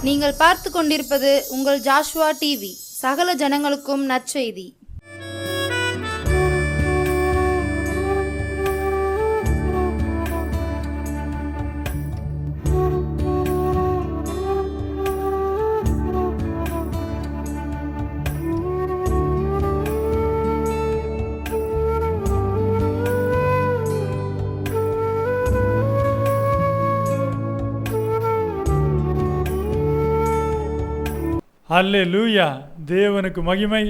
நீங்கள் பார்த்து கொண்டிருப்பது உங்கள் ஜாஷுவா டிவி. சகல ஜனங்களுக்கும் நற்செய்தி. அல்லேலூயா. தேவனுக்கு மகிமை.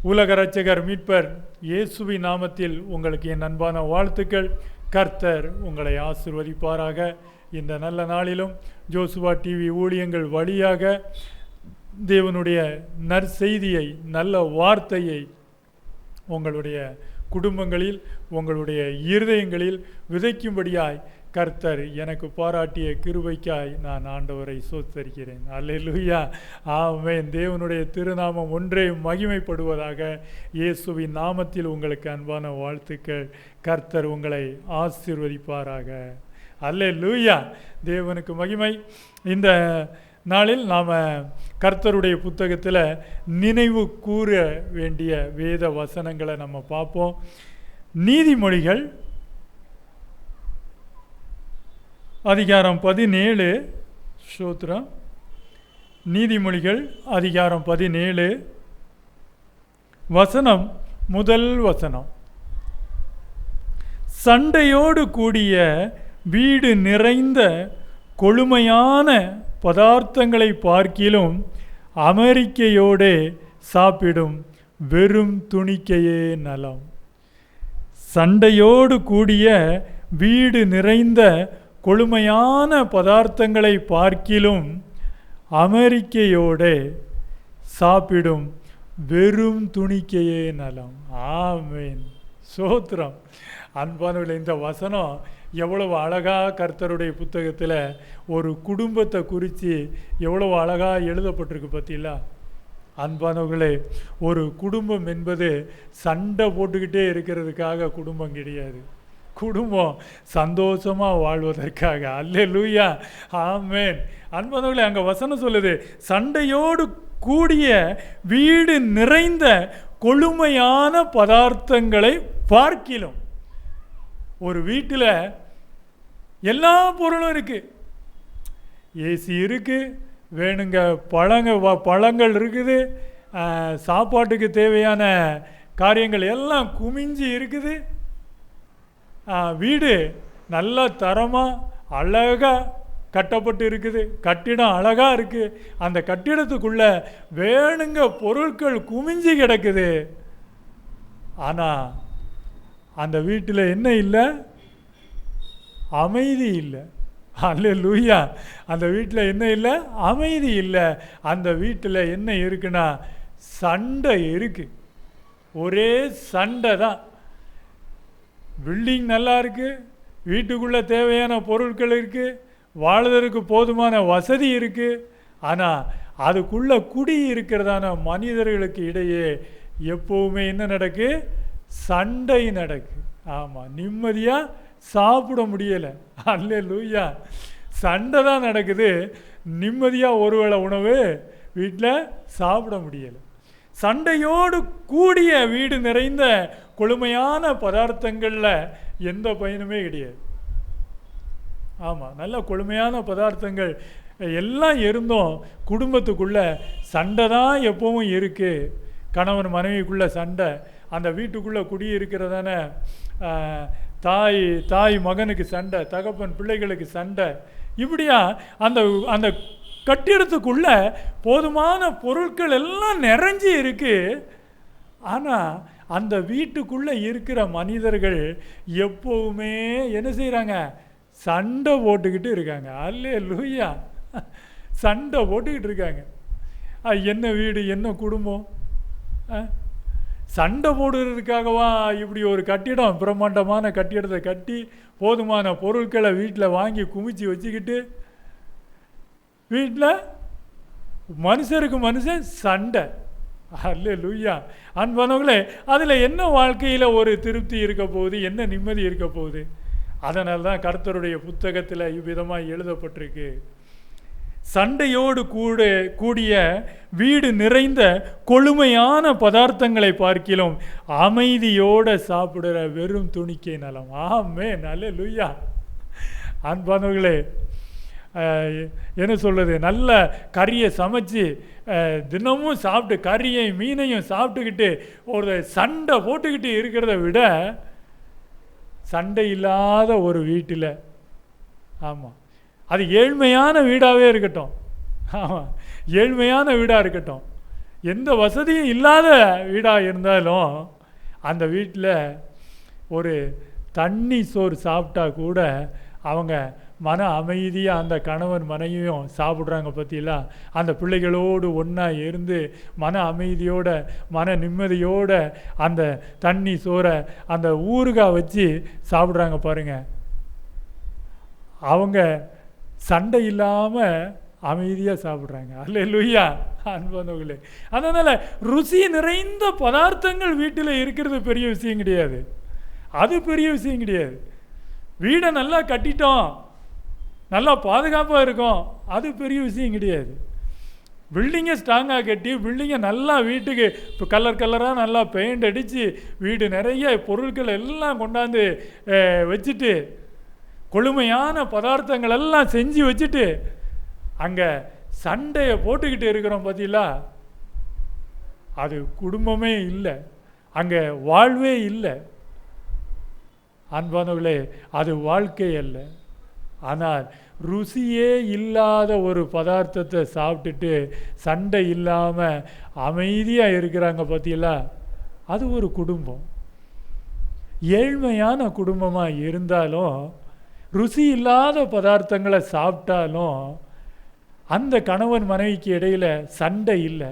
உலக இரட்சகர் மீட்பர் இயேசுவின் நாமத்தில் உங்களுக்கு என் அன்பான வாழ்த்துக்கள். கர்த்தர் உங்களை ஆசீர்வதிப்பாராக. இந்த நல்ல நாளிலும் ஜோசுவா டிவி ஊழியங்கள் வழியாக தேவனுடைய நற்செய்தியை, நல்ல வார்த்தையை உங்களுடைய குடும்பங்களில், உங்களுடைய இருதயங்களில் விதைக்கும்படியாய் கர்த்தர் எனக்கு பாராட்டிய கிருபைக்காய் நான் ஆண்டவரை சோத்தரிக்கிறேன். அல்லேலூயா, ஆமென். தேவனுடைய திருநாமம் ஒன்றே மகிமைப்படுவதாக. இயேசுவின் நாமத்தில் உங்களுக்கு அன்பான வாழ்த்துக்கள். கர்த்தர் உங்களை ஆசீர்வதிப்பாராக. அல்லேலூயா, தேவனுக்கு மகிமை. இந்த நாளில் நாம் கர்த்தருடைய புத்தகத்தில் நினைவு கூற வேண்டிய வேத வசனங்களை நம்ம பார்ப்போம். நீதிமொழிகள் அதிகாரம் 17. ஸ்தோத்திரம். நீதிமொழிகள் அதிகாரம் 17 வசனம், முதல் வசனம். சண்டையோடு கூடிய வீடு நிறைந்த கொழுமையான பதார்த்தங்களை பார்க்கிலும் அமெரிக்கையோடே சாப்பிடும் வெறும் துணிக்கையே நலம். சண்டையோடு கூடிய வீடு நிறைந்த கொழுமையான பதார்த்தங்களை பார்க்கிலும் அமெரிக்கையோடே சாப்பிடும் வெறும் துணிக்கையே நலம். ஆமென், சோத்திரம். அன்பானவர்களே, இந்த வசனம் எவ்வளவு அழகாக கர்த்தருடைய புத்தகத்தில் ஒரு குடும்பத்தை குறித்து எவ்வளவு அழகாக எழுதப்பட்டிருக்கு பார்த்தீங்களா? அன்பானவர்களே, ஒரு குடும்பம் என்பது சண்டை போட்டுக்கிட்டே இருக்கிறதுக்காக குடும்பம் கிடையாது. குடும்பம் சந்தோஷமாக வாழ்வதற்காக. அல்லேலூயா, ஆமென். அன்பானவர்களே, அங்கே வசனம் சொல்லுது, சண்டையோடு கூடிய வீடு நிறைந்த கொழுமையான பதார்த்தங்களை பார்க்கிலும். ஒரு வீட்டில் எல்லா பொருளும் இருக்குது. ஏசி இருக்குது, வேணுங்க பழங்கள் இருக்குது, சாப்பாட்டுக்கு தேவையான காரியங்கள் எல்லாம் குமிஞ்சி இருக்குது. வீடு நல்ல தரமாக அழகாக கட்டப்பட்டு இருக்குது. கட்டிடம் அழகாக இருக்குது. அந்த கட்டிடத்துக்குள்ளே வேணுங்க பொருட்கள் குமிஞ்சி கிடக்குது. ஆனால் அந்த வீட்டில் என்ன இல்லை? அமைதி இல்லை. அல்லேலூயா. அந்த வீட்டில் என்ன இல்லை? அமைதி இல்லை. அந்த வீட்டில் என்ன இருக்குன்னா சண்டை இருக்குது. ஒரே சண்டை தான். பில்டிங் நல்லா இருக்குது, வீட்டுக்குள்ளே தேவையான பொருட்கள் இருக்குது, வாழ்வதற்கு போதுமான வசதி இருக்குது. ஆனால் அதுக்குள்ளே குடி இருக்கிறதான மனிதர்களுக்கு இடையே எப்போவுமே என்ன நடக்கு? சண்டை நடக்கு. ஆமாம், நிம்மதியாக சாப்பிட முடியலை. அல்லேலூயா, சண்டை தான் நடக்குது. நிம்மதியாக ஒருவேளை உணவு வீட்டில் சாப்பிட முடியலை. சண்டையோடு கூடிய வீடு நிறைந்த கொழுமையான பதார்த்தங்களில் எந்த பயனுமே கிடையாது. ஆமாம், நல்ல கொழுமையான பதார்த்தங்கள் எல்லாம் இருந்தும் குடும்பத்துக்குள்ளே சண்டை தான் எப்பவும் இருக்குது. கணவன் மனைவிக்குள்ளே சண்டை, அந்த வீட்டுக்குள்ளே குடியிருக்கிறதான தாய் மகனுக்கு சண்டை, தகப்பன் பிள்ளைகளுக்கு சண்டை. இப்படியா அந்த அந்த கட்டிடத்துக்குள்ள போதுமான பொருட்கள் எல்லாம் நிறைஞ்சி இருக்கு. ஆனால் அந்த வீட்டுக்குள்ளே இருக்கிற மனிதர்கள் எப்போவுமே என்ன செய்கிறாங்க? சண்டை போட்டுக்கிட்டு இருக்காங்க. அல்லேலூயா, சண்டை போட்டுக்கிட்டு இருக்காங்க. என்ன வீடு, என்ன குடும்பம்? சண்டை போடுறதுக்காகவா இப்படி ஒரு கட்டிடம், பிரம்மாண்டமான கட்டிடத்தை கட்டி போதுமான பொருட்களை வீட்டில் வாங்கி குமிச்சு வச்சுக்கிட்டு வீட்டில் மனுஷருக்கு மனுஷன் சண்டை? அல்லேலூயா. அன்பானவர்களே, அதில் என்ன வாழ்க்கையில் ஒரு திருப்தி இருக்க போகுது? என்ன நிம்மதி இருக்க போகுது? அதனால தான் கர்த்தருடைய புத்தகத்தில் இவ்விதமாக எழுதப்பட்டிருக்கு. சண்டையோடு கூடிய வீடு நிறைந்த கொழுமையான பதார்த்தங்களை பார்க்கிலும் அமைதியோடு சாப்பிடுற வெறும் துணிக்கை நலம். ஆமென், அல்லேலூயா. அன்பானவர்களே, என்ன சொல்கிறது, நல்ல கறியை சமைச்சு தினமும் சாப்பிட்டு கறியையும் மீனையும் சாப்பிட்டுக்கிட்டு ஒரு சண்டை போட்டுக்கிட்டு இருக்கிறத விட சண்டை இல்லாத ஒரு வீட்டில், ஆமாம், அது ஏழ்மையான வீடாகவே இருக்கட்டும், ஆமாம், ஏழ்மையான வீடாக இருக்கட்டும், எந்த வசதியும் இல்லாத வீடாக இருந்தாலும் அந்த வீட்டில் ஒரு தண்ணி சோறு சாப்பிட்டா கூட அவங்க மன அமைதியாக அந்த கணவன் மனைவியும் சாப்பிட்றாங்க. பற்றிலாம் அந்த பிள்ளைகளோடு ஒன்றா இருந்து மன அமைதியோட மன நிம்மதியோட அந்த தண்ணி சோறை அந்த ஊறுகாய் வச்சு சாப்பிட்றாங்க பாருங்கள். அவங்க சண்டை இல்லாமல் அமைதியாக சாப்பிட்றாங்க. அல்லேலூயா. அன்பானவர்களே, அதனால் ருசி நிறைந்த பதார்த்தங்கள் வீட்டில் இருக்கிறது பெரிய விஷயம் கிடையாது. அது பெரிய விஷயம் கிடையாது. வீடை நல்லா கட்டிட்டோம், நல்லா பாதுகாப்பாக இருக்கும், அது பெரிய விஷயம் கிடையாது. பில்டிங்கை ஸ்ட்ராங்காக கட்டி பில்டிங்கை நல்லா வீட்டுக்கு இப்போ கலராக நல்லா பெயிண்ட் அடித்து வீடு நிறைய பொருட்கள் எல்லாம் கொண்டாந்து வச்சுட்டு கொழுமையான பதார்த்தங்கள் எல்லாம் செஞ்சு வச்சுட்டு அங்கே சண்டையை போட்டுக்கிட்டு இருக்கிறோம் பார்த்தீங்களா, அது குடும்பமே இல்லை, அங்கே வாழ்வே இல்லை. அன்பானவர்களே, அது வாழ்க்கை அல்ல. ஆனால் ருசியே இல்லாத ஒரு பதார்த்தத்தை சாப்பிட்டுட்டு சண்டை இல்லாமல் அமைதியாக இருக்கிறாங்க பார்த்தீங்களா, அது ஒரு குடும்பம். ஏழ்மையான குடும்பமாக இருந்தாலும் ருசி இல்லாத பதார்த்தங்களை சாப்பிட்டாலும் அந்த கணவன் மனைவிக்கு இடையில் சண்டை இல்லை.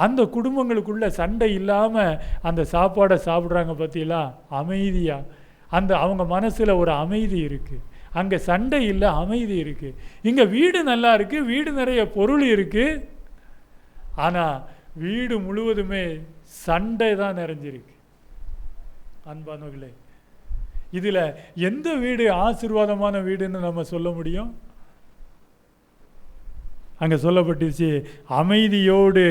அந்த குடும்பங்களுக்குள்ள சண்டை இல்லாமல் அந்த சாப்பாடை சாப்பிட்றாங்க பார்த்தீங்களா, அமைதியாக. அந்த அவங்க மனசில் ஒரு அமைதி இருக்குது. அங்கே சண்டை இல்லை, அமைதி இருக்குது. இங்கே வீடு நல்லா இருக்குது, வீடு நிறைய பொருள் இருக்குது, ஆனால் வீடு முழுவதுமே சண்டை தான் நிறைஞ்சிருக்கு. அன்பானவர்களே, இதில் எந்த வீடு ஆசீர்வாதமான வீடுன்னு நம்ம சொல்ல முடியும்? அங்கே சொல்லப்பட்டுச்சு, அமைதியோடு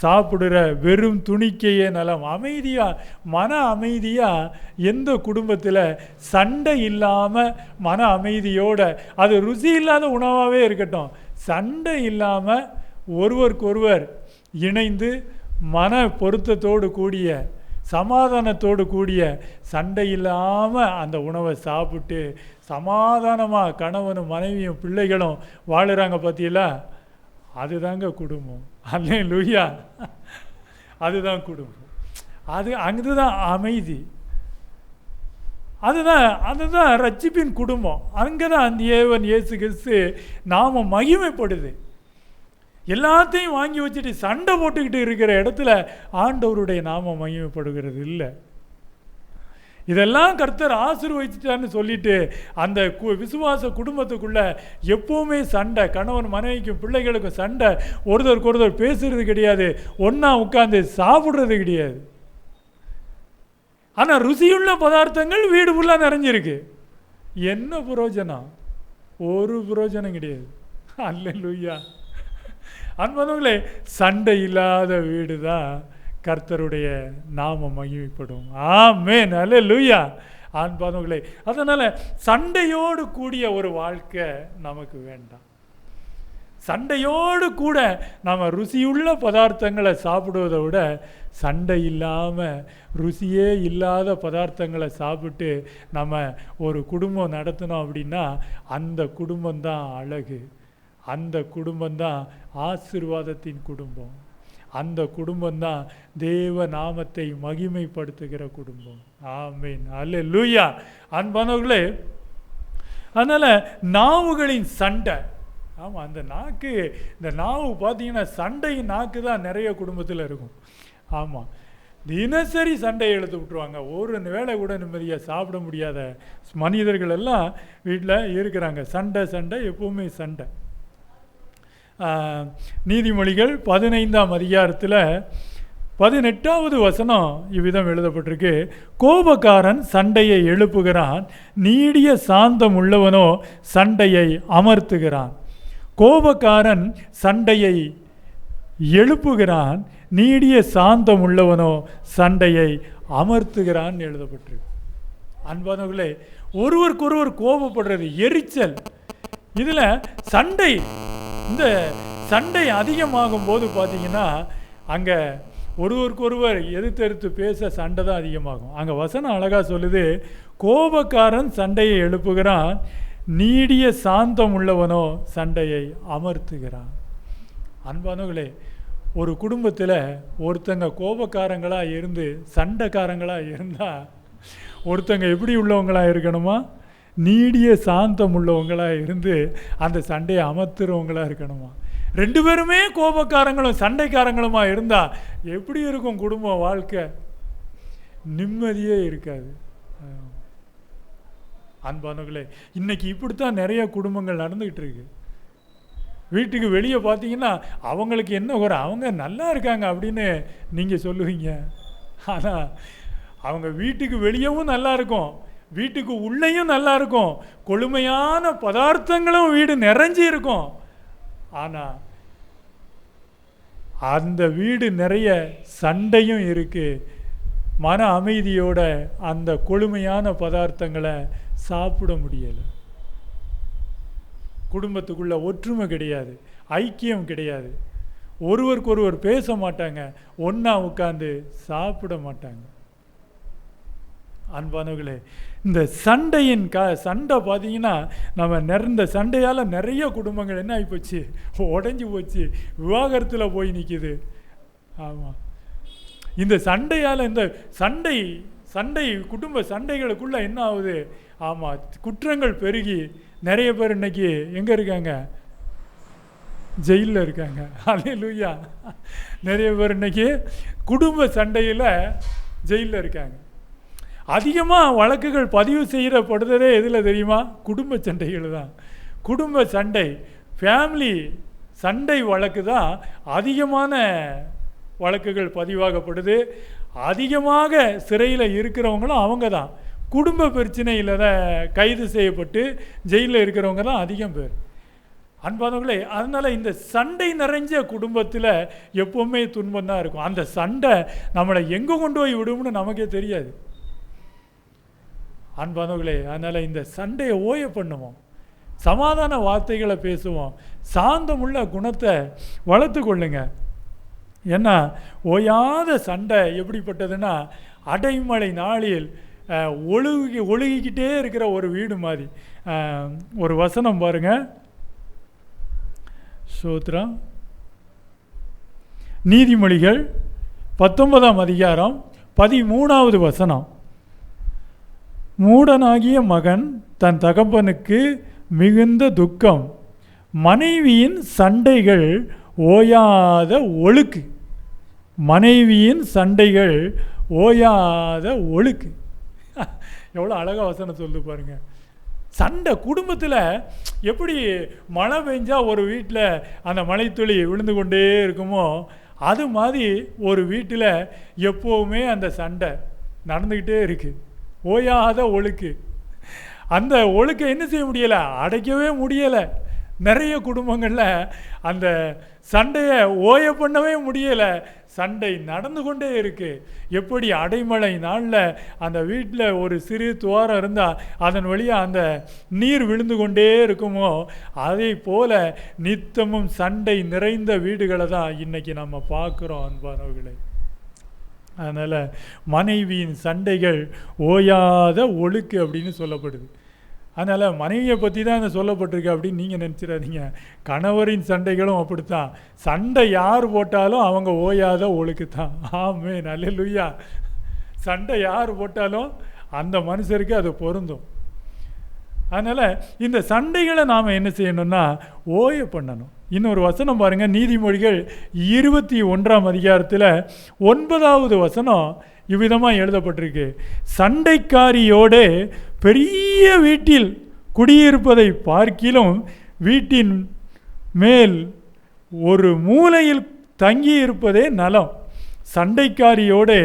சாப்பிடுற வெறும் துணிக்கையே நலம். அமைதியாக, மன அமைதியாக எந்த குடும்பத்தில் சண்டை இல்லாமல் மன அமைதியோட, அது ருசி இல்லாத உணவாகவே இருக்கட்டும், சண்டை இல்லாமல் ஒருவருக்கொருவர் இணைந்து மன பொருத்தத்தோடு கூடிய சமாதானத்தோடு கூடிய சண்டை இல்லாமல் அந்த உணவை சாப்பிட்டு சமாதானமாக கணவனும் மனைவியும் பிள்ளைகளும் வாழுறாங்க பார்த்தீங்களா, அதுதாங்க குடும்பம். அல்லேலூயா. அதுதான் குடும்பம். அதுதான் அமைதி. அதுதான் ரட்சிப்பின் குடும்பம். அங்கே தான் அந்த இயேசு கிறிஸ்து நாம மகிமைப்படுது. எல்லாத்தையும் வாங்கி வச்சுட்டு சண்டை போட்டுக்கிட்டு இருக்கிற இடத்துல ஆண்டவருடைய நாமம் மகிமைப்படுகிறது இல்லை. இதெல்லாம் கர்த்தர் ஆசீர்வதிச்சிட்டான்னு சொல்லிட்டு அந்த விசுவாச குடும்பத்துக்குள்ள எப்போவுமே சண்டை, கணவன் மனைவிக்கும் பிள்ளைகளுக்கும் சண்டை, ஒருத்தருக்கு பேசுறது கிடையாது, ஒன்றா உட்காந்து சாப்பிட்றது கிடையாது. ஆனால் ருசியுள்ள பதார்த்தங்கள் வீடு ஃபுல்லாக நிறைஞ்சிருக்கு. என்ன பிரயோஜனம்? ஒரு பிரயோஜனம் கிடையாது. அல்லேலூயா. அன்பானவர்களே, சண்டை இல்லாத வீடு தான் கர்த்தருடைய நாமம் மகிமைப்படும். ஆமென், அல்லேலூயா. அன்பானவர்களே, அதனால் சண்டையோடு கூடிய ஒரு வாழ்க்கை நமக்கு வேண்டாம். சண்டையோடு கூட நம்ம ருசியுள்ள பதார்த்தங்களை சாப்பிடுவதை விட சண்டை இல்லாமல் ருசியே இல்லாத பதார்த்தங்களை சாப்பிட்டு நம்ம ஒரு குடும்பம் நடத்தினோம் அப்படின்னா அந்த குடும்பம்தான் அழகு, அந்த குடும்பம்தான் ஆசீர்வாதத்தின் குடும்பம், அந்த குடும்பம்தான் தேவ நாமத்தை மகிமைப்படுத்துகிற குடும்பம். ஆமென், அல்லேலூயா. அன்பானவர்களே, அதனால் நாவுகளின் சண்டை, ஆமாம், அந்த நாக்கு, இந்த நாவு பார்த்தீங்கன்னா சண்டையின் நாக்கு தான் நிறைய குடும்பத்தில் இருக்கும். ஆமாம், தினசரி சண்டையை எழுத்து விட்டுருவாங்க. ஒரு வேளை கூட நிம்மதியாக சாப்பிட முடியாத மனிதர்கள் எல்லாம் வீட்டில் இருக்கிறாங்க. சண்டை சண்டை, எப்போவுமே சண்டை. நீதிமொழிகள் 15ஆம் அதிகாரத்தில் 18வது வசனம் இவ்விதம் எழுதப்பட்டிருக்கு. கோபக்காரன் சண்டையை எழுப்புகிறான், நீடிய சாந்தம் உள்ளவனோ சண்டையை அமர்த்துகிறான். கோபக்காரன் சண்டையை எழுப்புகிறான், நீடிய சாந்தம் உள்ளவனோ சண்டையை அமர்த்துகிறான் எழுதப்பட்டிருக்கு. அன்பானவர்களே, ஒருவருக்கொருவர் கோபப்படுறது, எரிச்சல், இதில் சண்டை, இந்த சண்டை அதிகமாகும் போது பார்த்தீங்கன்னா அங்கே ஒருவருக்கொருவர் எதிர்த்து பேச சண்டை தான் அதிகமாகும். அங்கே வசனம் அழகாக சொல்லுது, கோபக்காரன் சண்டையை எழுப்புகிறான், நீடிய சாந்தம் உள்ளவனோ சண்டையை அமர்த்துகிறான். அன்பானவர்களே, ஒரு குடும்பத்தில் ஒருத்தங்க கோபக்காரங்களாக இருந்து சண்டைக்காரங்களாக இருந்தால் ஒருத்தங்க எப்படி உள்ளவங்களாக இருக்கணுமா? நீடிய சாந்தம் உள்ளவங்களாக இருந்து அந்த சண்டையை அமர்த்துறவங்களாக இருக்கணுமா? ரெண்டு பேருமே கோபக்காரங்களும் சண்டைக்காரங்களுமா இருந்தால் எப்படி இருக்கும் குடும்ப வாழ்க்கை? நிம்மதியே இருக்காது. அன்பானவர்களே, இன்னைக்கு இப்படித்தான் நிறைய குடும்பங்கள் நடந்துகிட்டு இருக்கு. வீட்டுக்கு வெளியே பார்த்தீங்கன்னா அவங்களுக்கு என்ன ஒரு, அவங்க நல்லா இருக்காங்க அப்படின்னு நீங்கள் சொல்லுவீங்க. ஆனால் அவங்க வீட்டுக்கு வெளியவும் நல்லா இருக்கும், வீட்டுக்கு உள்ளேயும் நல்லா இருக்கும், கொழுமையான பதார்த்தங்களும் வீடு நிறைஞ்சி இருக்கும். ஆனால் அந்த வீடு நிறைய சண்டையும் இருக்கு. மன அமைதியோட அந்த கொழுமையான பதார்த்தங்களை சாப்பிட முடியலை. குடும்பத்துக்குள்ள ஒற்றுமை கிடையாது, ஐக்கியம் கிடையாது, ஒருவருக்கொருவர் பேச மாட்டாங்க, ஒன்றா உட்காந்து சாப்பிட மாட்டாங்க. அன்பானவர்களே, இந்த சண்டையின் சண்டை பார்த்தீங்கன்னா நம்ம இந்த சண்டையால் நிறைய குடும்பங்கள் என்ன ஆகிப்போச்சு, உடஞ்சி போச்சு, விவாகரத்தில் போய் நிற்கிது. ஆமாம், இந்த சண்டையால், இந்த சண்டை குடும்ப சண்டைகளுக்குள்ள என்ன ஆகுது? ஆமாம், குற்றங்கள் பெருகி நிறைய பேர் இன்னைக்கு எங்கே இருக்காங்க? ஜெயிலில் இருக்காங்க. அல்லேலூயா. நிறைய பேர் இன்னைக்கு குடும்ப சண்டையில் ஜெயிலில் இருக்காங்க. அதிகமாக வழக்குகள் பதிவு செய்யப்படுறதே எதில் தெரியுமா? குடும்ப சண்டைகள் தான். குடும்ப சண்டை, ஃபேமிலி சண்டை வழக்கு தான் அதிகமான வழக்குகள் பதிவாகப்படுது. அதிகமாக சிறையில் இருக்கிறவங்களும் அவங்க தான். குடும்ப பிரச்சனையில் தான் கைது செய்யப்பட்டு ஜெயிலில் இருக்கிறவங்க தான் அதிகம் பேர். அன்பானவர்களே, அதனால் இந்த சண்டை நிறைஞ்ச குடும்பத்தில் எப்போவுமே துன்பம் தான் இருக்கும். அந்த சண்டை நம்மளை எங்கே கொண்டு போய் விடும்னு நமக்கே தெரியாது. அன்பானவர்களே, அதனால் இந்த சண்டையை ஓய பண்ணுவோம், சமாதான வார்த்தைகளை பேசுவோம், சாந்தமுள்ள குணத்தை வளர்த்து கொள்ளுங்க. ஏன்னா ஓயாத சண்டை எப்படிப்பட்டதுன்னா அடைமழை நாளில் ஒழுகிக்கிட்டே இருக்கிற ஒரு வீடு மாதிரி. ஒரு வசனம் பாருங்க, சோத்ரம், நீதிமொழிகள் 19ஆம் அதிகாரம் 13வது வசனம். மூடனாகிய மகன் தன் தகப்பனுக்கு மிகுந்த துக்கம், மனைவியின் சண்டைகள் ஓயாத ஒழுக்கு. மனைவியின் சண்டைகள் ஓயாத ஒழுக்கு. எவ்வளோ அழகாக வசனம் சொல்லு பாருங்க. சண்டை குடும்பத்தில் எப்படி மழை பெஞ்சா ஒரு வீட்டில் அந்த மழைத்துளி விழுந்து கொண்டே இருக்குமோ, அது மாதிரி ஒரு வீட்டில் எப்போவுமே அந்த சண்டை நடந்துக்கிட்டே இருக்கு. ஓயாத ஒழுக்கு. அந்த ஒழுக்கை என்ன செய்ய முடியலை? அடைக்கவே முடியலை. நிறைய குடும்பங்களில் அந்த சண்டையை ஓய பண்ணவே முடியலை. சண்டை நடந்து கொண்டே இருக்கு. எப்படி அடைமழை நாளில் அந்த வீட்டில் ஒரு சிறு துவாரம் இருந்தால் அதன் வழியாக அந்த நீர் விழுந்து கொண்டே இருக்குமோ, அதே போல நித்தமும் சண்டை நிறைந்த வீடுகளை தான் இன்னைக்கு நம்ம பார்க்குறோம். அன்பானவர்களே, அதனால் மனைவியின் சண்டைகள் ஓயாத ஒழுக்கு அப்படின்னு சொல்லப்படுது. அதனால் மனைவியை பற்றி தான் இந்த சொல்லப்பட்டிருக்கு அப்படின்னு நீங்கள் நினச்சிடாதீங்க. கணவரின் சண்டைகளும் அப்படித்தான். சண்டை யார் போட்டாலும் அவங்க ஓயாத ஒழுக்கு தான். ஆமென், அல்லேலூயா. சண்டை யார் போட்டாலும் அந்த மனுஷருக்கு அது பொருந்தும். அதனால் இந்த சண்டைகளை நாம் என்ன செய்யணும்னா ஓய பண்ணணும். இன்னொரு வசனம் பாருங்கள், நீதிமொழிகள் 21ஆம் அதிகாரத்தில் 9வது வசனம் இவ்விதமாக எழுதப்பட்டிருக்கு. சண்டைக்காரியோடு பெரிய வீட்டில் குடியிருப்பதை பார்க்கிலும் வீட்டின் மேல் ஒரு மூலையில் தங்கி இருப்பதே நலம். சண்டைக்காரியோடு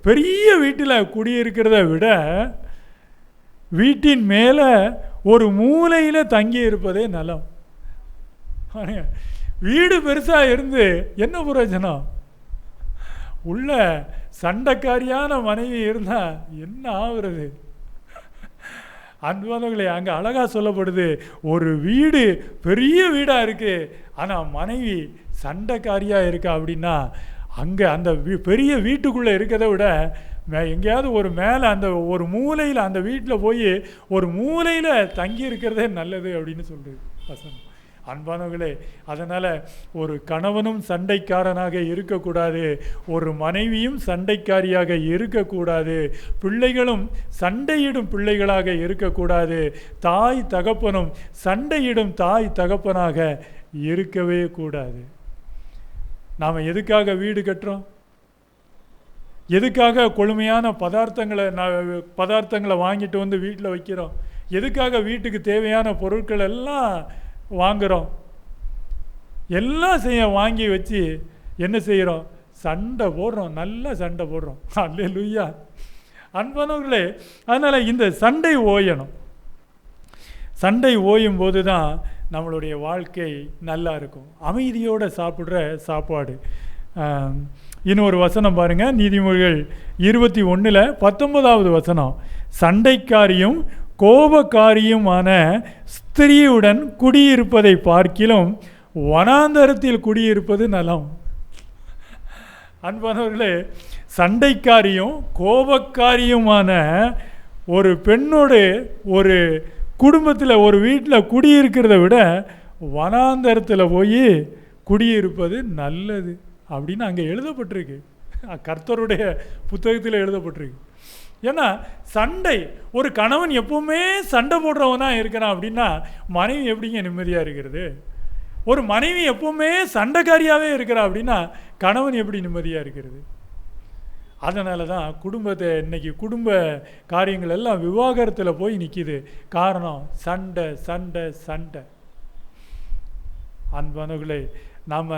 பெரிய வீட்டில் குடியிருக்கிறத விட வீட்டின் மேலே ஒரு மூலையில் தங்கி இருப்பதே நலம். வீடு பெருசாக இருந்து என்ன பிரயோஜனம்? உள்ள சண்டைக்காரியான மனைவி இருந்தால் என்ன ஆகுறது? அன்பானவர்களே, அங்கே அழகாக சொல்லப்படுது, ஒரு வீடு பெரிய வீடாக இருக்குது, ஆனால் மனைவி சண்டைக்காரியாக இருக்கா அப்படின்னா, அங்கே அந்த பெரிய வீட்டுக்குள்ளே இருக்கிறத விட எங்கேயாவது ஒரு மேலே அந்த ஒரு மூலையில், அந்த வீட்டில் போய் ஒரு மூலையில் தங்கி இருக்கிறதே நல்லது அப்படின்னு சொல்லுது வசனம். அன்பானவர்களே, அதனால் ஒரு கணவனும் சண்டைக்காரனாக இருக்கக்கூடாது, ஒரு மனைவியும் சண்டைக்காரியாக இருக்கக்கூடாது, பிள்ளைகளும் சண்டையிடும் பிள்ளைகளாக இருக்கக்கூடாது, தாய் தகப்பனும் சண்டையிடும் தாய் தகப்பனாக இருக்கவே கூடாது. நாம் எதுக்காக வீடு கட்டுறோம்? எதுக்காக கொழுமையான பதார்த்தங்களை வாங்கிட்டு வந்து வீட்டில் வைக்கிறோம்? எதுக்காக வீட்டுக்கு தேவையான பொருட்கள் எல்லாம் வாங்குகிறோம்? எல்லாம் வாங்கி வச்சு என்ன செய்கிறோம்? சண்டை போடுறோம், நல்லா சண்டை போடுறோம். அல்லேலூயா. அன்பானவர்களே, அதனால் இந்த சண்டை ஓயணும். சண்டை ஓயும் போது தான் நம்மளுடைய வாழ்க்கை நல்லா இருக்கும். அமைதியோடு சாப்பிட்ற சாப்பாடு. இன்னொரு வசனம் பாருங்கள், நீதிமொழிகள் 21:19 வசனம். சண்டைக்காரியும் கோபக்காரியுமான ஸ்திரீயுடன் குடியிருப்பதை பார்க்கிலும் வனாந்தரத்தில் குடியிருப்பது நலம். அன்பானவர்களே, சண்டைக்காரியும் கோபக்காரியுமான ஒரு பெண்ணோடு ஒரு குடும்பத்தில் ஒரு வீட்டில் குடியிருக்கிறத விட வனாந்தரத்தில் போய் குடியிருப்பது நல்லது அப்படின்னு அங்கே எழுதப்பட்டிருக்கு. கர்த்தருடைய புத்தகத்தில் எழுதப்பட்டிருக்கு. ஏன்னா சண்டை, ஒரு கணவன் எப்பவுமே சண்டை போடுறவனா இருக்கிறான் அப்படின்னா மனைவி எப்படிங்க நிம்மதியாக இருக்கிறது? ஒரு மனைவி எப்பவுமே சண்டைக்காரியாகவே இருக்கிறா அப்படின்னா கணவன் எப்படி நிம்மதியாக இருக்கிறது? அதனால தான் குடும்பத்தை இன்னைக்கு குடும்ப காரியங்கள் எல்லாம் விவாகரத்தில் போய் நிற்கிது. காரணம் சண்டை சண்டை சண்டை. அன்பானவர்களே, நாம்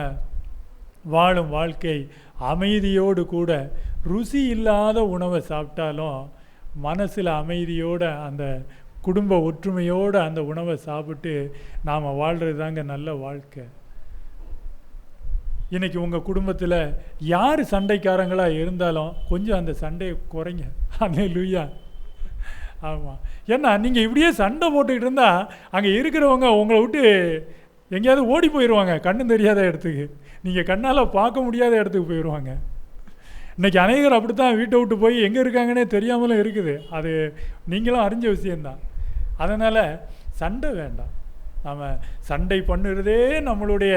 வாழும் வாழ்க்கை அமைதியோடு கூட ருசி இல்லாத உணவை சாப்பிட்டாலும் மனசில் அமைதியோடு அந்த குடும்ப ஒற்றுமையோடு அந்த உணவை சாப்பிட்டு நாம் வாழ்கிறது தாங்க நல்ல வாழ்க்கை. இன்றைக்கி உங்கள் குடும்பத்தில் யார் சண்டைக்காரங்களாக இருந்தாலும் கொஞ்சம் அந்த சண்டையை குறைங்க. அல்லேலூயா. ஆமாம். ஏன்னா நீங்கள் இப்படியே சண்டை போட்டுக்கிட்டு இருந்தால் அங்கே இருக்கிறவங்க உங்களை விட்டு எங்கேயாவது ஓடி போயிடுவாங்க. கண்ணு தெரியாத இடத்துக்கு, நீங்கள் கண்ணால் பார்க்க முடியாத இடத்துக்கு போயிடுவாங்க. இன்றைக்கி அநேகர் அப்படி தான் வீட்டை விட்டு போய் எங்கே இருக்காங்கன்னே தெரியாமலும் இருக்குது. அது நீங்களும் அறிஞ்ச விஷயந்தான். அதனால் சண்டை வேண்டாம். நாம் சண்டை பண்ணுறதே நம்மளுடைய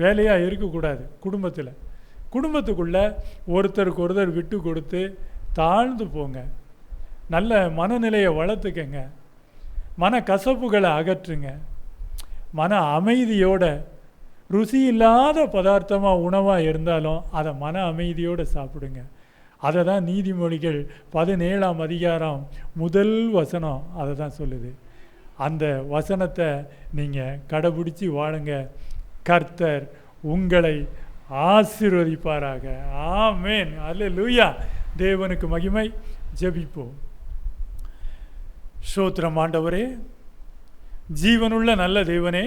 வேலையாக இருக்கக்கூடாது. குடும்பத்துக்குள்ளே ஒருத்தருக்கு ஒருத்தர் விட்டு கொடுத்து தாழ்ந்து போங்க. நல்ல மனநிலையை வளர்த்துக்கங்க. மன கசப்புகளை அகற்றுங்க. மன அமைதியோட, ருசி இல்லாத பதார்த்தமாக உணவாக இருந்தாலும் அதை மன அமைதியோடு சாப்பிடுங்க. அதை தான் நீதிமொழிகள் 17ஆம் அதிகாரம் 1 வசனம் அதை தான் சொல்லுது. அந்த வசனத்தை நீங்கள் கடைபிடிச்சி வாழுங்க. கர்த்தர் உங்களை ஆசீர்வதிப்பாராக. ஆமேன். அல்லேலூயா. தேவனுக்கு மகிமை. ஜெபிப்போம். ஸ்தோத்திரம் ஆண்டவரே, ஜீவனுள்ள நல்ல தேவனே,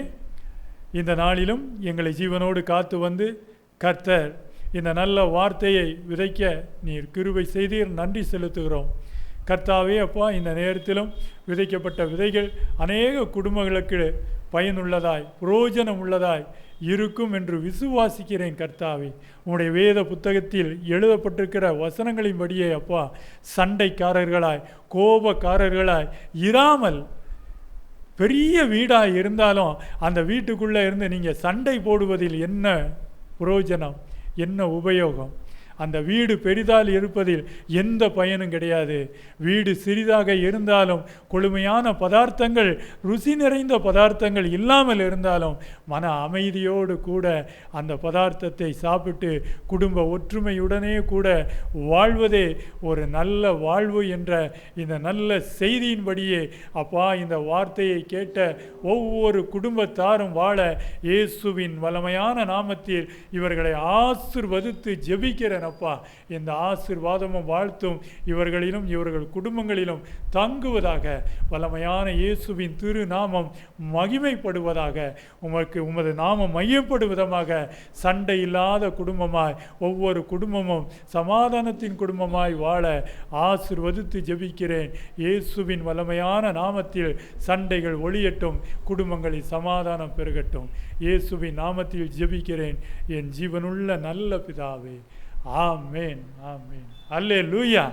இந்த நாளிலும் எங்களை ஜீவனோடு காத்து வந்து கர்த்தர் இந்த நல்ல வார்த்தையை விதைக்க நீர் கிருபை செய்தீர். நன்றி செலுத்துகிறோம் கர்த்தாவே. அப்பா, இந்த நேரத்திலும் விதைக்கப்பட்ட விதைகள் அநேக குடும்பங்களுக்கு பயனுள்ளதாய் பிரயோஜனம் உள்ளதாய் இருக்கும் என்று விசுவாசிக்கிறேன் கர்த்தாவே. உம்முடைய வேத புத்தகத்தில் எழுதப்பட்டிருக்கிற வசனங்களின்படியே அப்பா, சண்டைக்காரர்களாய் கோபக்காரர்களாய் இராமல், பெரிய வீடாக இருந்தாலும் அந்த வீட்டுக்குள்ளே இருந்து நீங்கள் சண்டை போடுவதில் என்ன பிரயோஜனம், என்ன உபயோகம்? அந்த வீடு பெரிதால் இருப்பதில் எந்த பயனும் கிடையாது. வீடு சிறிதாக இருந்தாலும், கொழுமையான பதார்த்தங்கள், ருசி நிறைந்த பதார்த்தங்கள் இல்லாமல் இருந்தாலும் மன அமைதியோடு கூட அந்த பதார்த்தத்தை சாப்பிட்டு குடும்ப ஒற்றுமையுடனே கூட வாழ்வதே ஒரு நல்ல வாழ்வு என்ற இந்த நல்ல செய்தியின்படியே அப்பா, இந்த வார்த்தையை கேட்ட ஒவ்வொரு குடும்பத்தாரும் வாழ இயேசுவின் வல்லமையான நாமத்தில் இவர்களை ஆசீர்வதித்து ஜெபிக்கிறேன் அப்பா. இந்த ஆசீர்வாதமும் வாழ்த்தும் இவர்களிலும் இவர்கள் குடும்பங்களிலும் தங்குவதாக. வல்லமையான இயேசுவின் திருநாமம் மகிமைப்படுவதாக. உமது நாமம் மையப்படுவதமாக. சண்டை இல்லாத குடும்பமாய் ஒவ்வொரு குடும்பமும் சமாதானத்தின் குடும்பமாய் வாழ ஆசீர்வதித்து ஜெபிக்கிறேன். இயேசுவின் வல்லமையான நாமத்தில் சண்டைகள் ஒழியட்டும், குடும்பங்களில் சமாதானம் பெருகட்டும். இயேசுவின் நாமத்தில் ஜெபிக்கிறேன் என் ஜீவனுள்ள நல்ல பிதாவே. ஆமேன், ஆமேன். அல்லேலூயா.